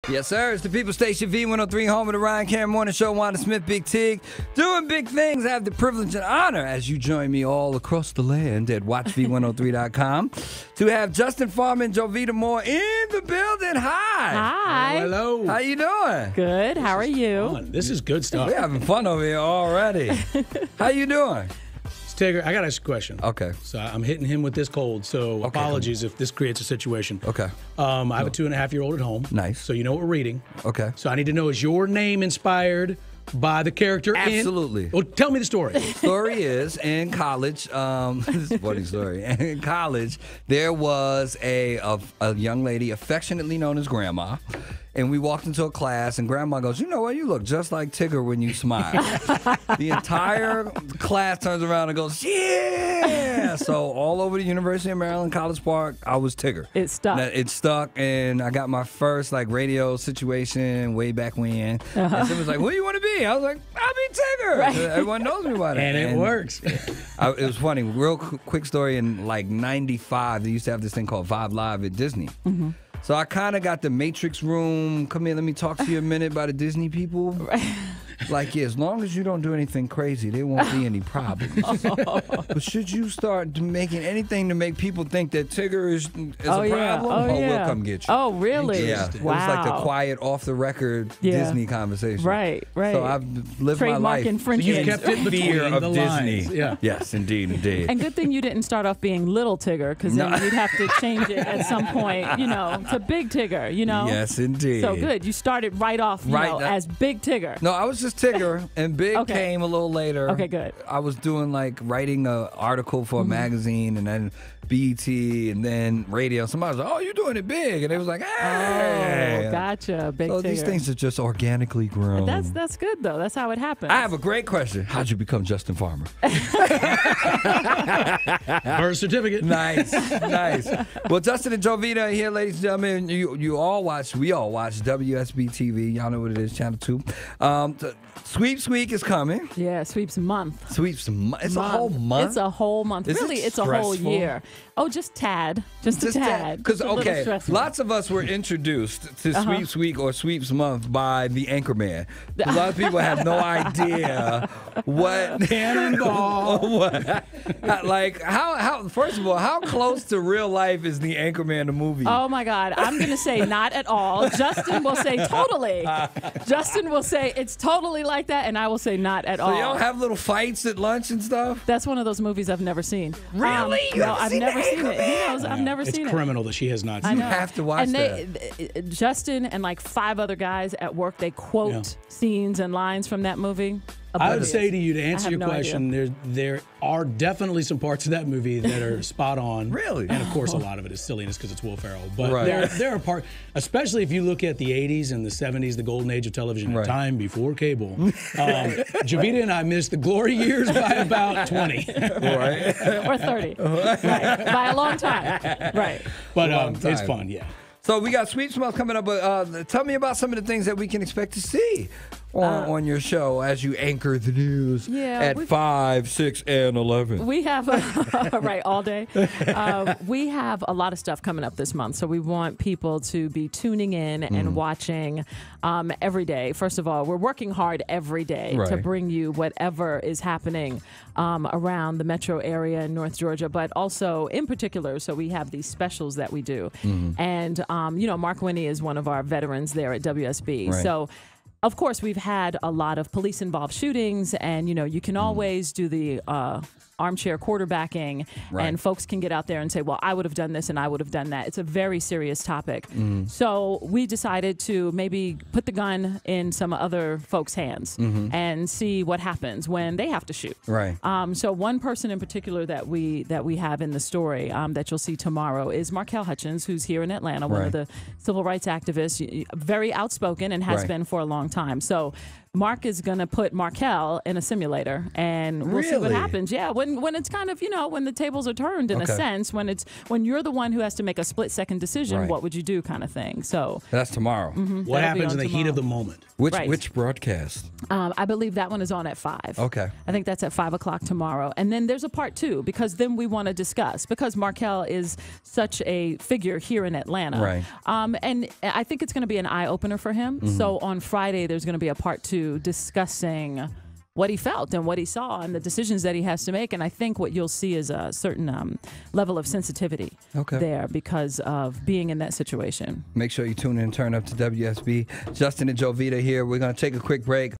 Yes, sir. It's the People Station V103, home of the Ryan Cameron Morning Show. Wanda Smith, Big Tig, doing big things. I have the privilege and honor as you join me all across the land at WatchV103.com to have Justin Farmer and Jovita Moore in the building. Hi. Hi. Hello. How you doing? Good. How are you? Fun. This is good stuff. We're having fun over here already. How you doing? Tigger, I got to ask you a question. Okay. So I'm hitting him with this cold, so apologies if this creates a situation. Okay. I have a 2.5-year-old at home. Nice. So you know what we're reading. Okay. So I need to know, is your name inspired by the character? Absolutely. Well, tell me the story. Story is, in college, this is a funny story. In college, there was a young lady affectionately known as Grandma. And we walked into a class, and Grandma goes, "You know what? You look just like Tigger when you smile." The entire class turns around and goes, "Yeah!" So all over the University of Maryland, College Park, I was Tigger. It stuck. It stuck, and I got my first radio situation way back when. And someone was like, "What do you want to be?" I was like, "I'll be Tigger." Right. Everyone knows me by that. And it works. It was funny. Real quick story. In '95, they used to have this thing called Vibe Live at Disney. Mm-hmm. So I kind of got the Matrix room. Come here, let me talk to you a minute by the Disney people. Right. Like, yeah, as long as you don't do anything crazy, there won't be any problems. But should you start making anything to make people think that Tigger is a problem, we'll come get you. Oh, really? Yeah. Wow. It was like the quiet, off-the-record Disney conversation. Right, right. So I've lived my life. Infringement. So you've kept it between Fear of the Disney. lines. Yeah. Yes, indeed. And good thing you didn't start off being little Tigger, because then you'd have to change it at some point, to big Tigger, Yes, indeed. So good. You started right off, as big Tigger. No, I was just Tigger, and Big came a little later. Okay, good. I was doing writing an article for a magazine, and then BET, and then radio. Somebody was like, "Oh, you're doing it big," and it was like, "Hey." Oh, gotcha, big Tigger. So these things are just organically grown. That's good though. That's how it happens. I have a great question. How'd you become Justin Farmer? Birth certificate. Nice, nice. Well, Justin and Jovita are here, ladies and gentlemen. We all watch WSB-TV. Y'all know what it is, Channel 2. Sweeps Week is coming. Yeah, Sweeps Month. Sweeps month. It's a whole month. It's a whole month. Really, it's a whole year. Oh, just a tad. Just a tad. Because, lots of us were introduced to Sweeps Week or Sweeps Month by the Anchorman. A lot of people have no idea what Cannonball. Oh, first of all, how close to real life is the Anchorman the movie? Oh my God, I'm gonna say not at all. Justin will say totally. Justin will say it's totally like that, and I will say not at all. So y'all have little fights at lunch and stuff? That's one of those movies I've never seen. Really? No, I've never seen it. He knows I've never seen it. It's criminal that she has not I seen know. it. You have to watch that. Justin and 5 other guys at work, they quote scenes and lines from that movie. I would say to you, to answer your no question, there are definitely some parts of that movie that are spot on. Really? And of course, a lot of it is silliness because it's Will Ferrell. But Right. there are parts, especially if you look at the 80s and the 70s, the golden age of television, a time before cable. Jovita and I missed the glory years by about 20. Right. Or 30. Right. By a long time. Right. But Long it's time. fun, yeah. So we got Sweeps Month coming up, but tell me about some of the things that we can expect to see on your show as you anchor the news at 5, 6, and 11. We have, right, all day. We have a lot of stuff coming up this month, so we want people to be tuning in and watching every day. First of all, we're working hard every day to bring you whatever is happening around the metro area in North Georgia, but also in particular, so we have these specials that we do. And, Mark Winnie is one of our veterans there at WSB. Right. So, of course, we've had a lot of police-involved shootings, and, you can always do the armchair quarterbacking, and folks can get out there and say, well, I would have done this and I would have done that. It's a very serious topic. So we decided to maybe put the gun in some other folks' hands and see what happens when they have to shoot. Right. So one person in particular that we have in the story that you'll see tomorrow is Markel Hutchins, who's here in Atlanta, one of the civil rights activists, very outspoken and has been for a long time. So Mark is going to put Markel in a simulator, and we'll see what happens. Yeah, when it's kind of, when the tables are turned in a sense, when you're the one who has to make a split-second decision, what would you do kind of thing. So that's tomorrow. What happens in the heat of the moment? Which broadcast? I believe that one is on at 5. Okay. I think that's at 5 o'clock tomorrow. And then there's a part 2, because then we want to discuss, because Markel is such a figure here in Atlanta. Right. And I think it's going to be an eye-opener for him. So on Friday, there's going to be a part 2 discussing what he felt and what he saw and the decisions that he has to make. And I think what you'll see is a certain level of sensitivity there because of being in that situation. Make sure you tune in and turn up to WSB. Justin and Jovita here. We're going to take a quick break.